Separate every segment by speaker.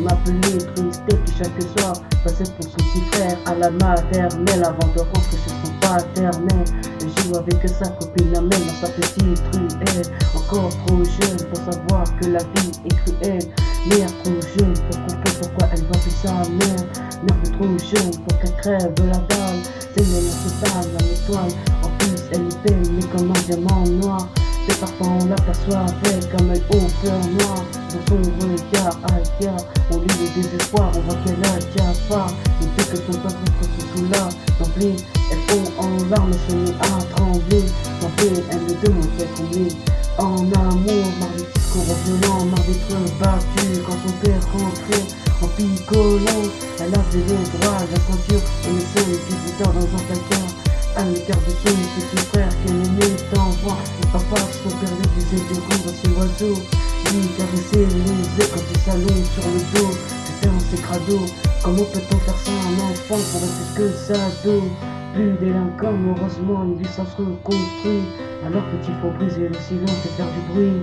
Speaker 1: qu'on appelait Tristé, qui chaque soir passait pour son petit frère à la maternelle avant de rentrer chez son paternel. Elle joue avec sa copine même dans sa petite ruelle, encore trop jeune pour savoir que la vie est cruelle. Mère trop jeune pour comprendre pourquoi elle va plus sa mère. Mère trop jeune pour qu'elle crève la dalle. C'est une totale, la nettoie. En plus elle est belle mais comme un diamant noir. Et parfois on l'aperçoit avec comme un hauteur noir. Dans son regard, on lit le désespoir, on voit qu'elle a cafard. Et dès que son peuple se soulage, d'emblée, elles font en larmes et se met à trembler. D'emblée, elle me demande qu'elle combien. En amour, marre des discours violents, marre d'être battue. Quand son père rentrait en picolant, elle avait le droit de la ceinture et le seul 18 ans dans un placard. À l'écart de son petit frère qu'elle aimait tant voir. Et papa, son père lui disait de rendre ses oiseaux. Lui caresser les yeux quand il s'allonge sur le dos. C'était un ses crado. Comment peut-on faire ça à un enfant pour être plus que ça dos? Plus délinquant, heureusement, une vie ça se reconstruit. Alors qu'il faut briser le silence et faire du bruit.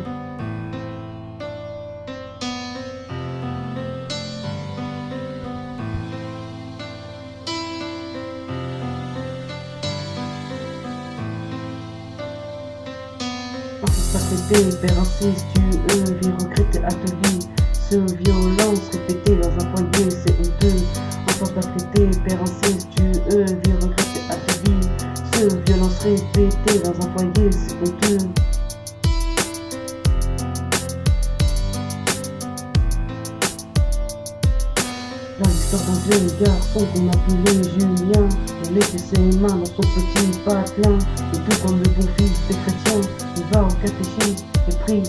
Speaker 1: Répété, père incestueux, vie regrettée à te vie. Ce violence répétée dans un foyer, c'est honteux. Enfant pas traité, père incestueux, vie regrettée à te vie. Ce violence répétée dans un foyer, c'est honteux. L'histoire d'un jeune garçon qu'on appelait Julien. Il laissait ses mains dans son petit patelin. Et tout comme le bon fils des chrétiens, il va au catéchisme et prie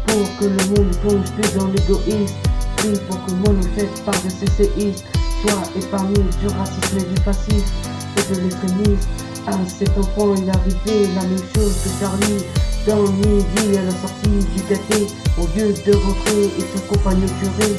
Speaker 1: pour que le monde plonge plus dans l'égoïsme. Prie pour que le monde fait par des CCistes soit épargné du racisme et du fascisme et de l'extrémisme. À cet enfant il arrivait la même chose que Charlie. Dans midi à la sortie du caté, au lieu de rentrer et s'accompagner au curé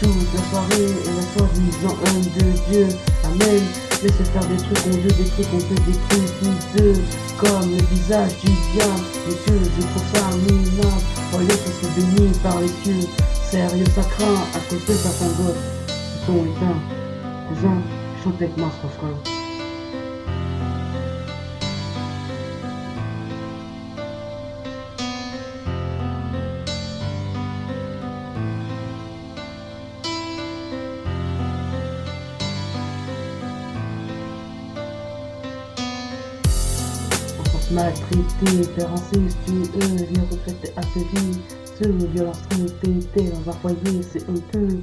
Speaker 1: toute la soirée et la soi-disant haine de Dieu. Amen. Laissez faire des trucs, on veut des trucs, on fait des trucs hideux, comme le visage du diable. Les cieux, je trouve ça minable. Voyez, ça se bénit par les cieux. Sérieux, ça craint à côté de sa fangote. Le son éteint. Cousin, chante avec moi ce refrain. Maltraité, père incestueux, vie regrettée à te vie. Ce violence répétée dans un foyer, c'est honteux.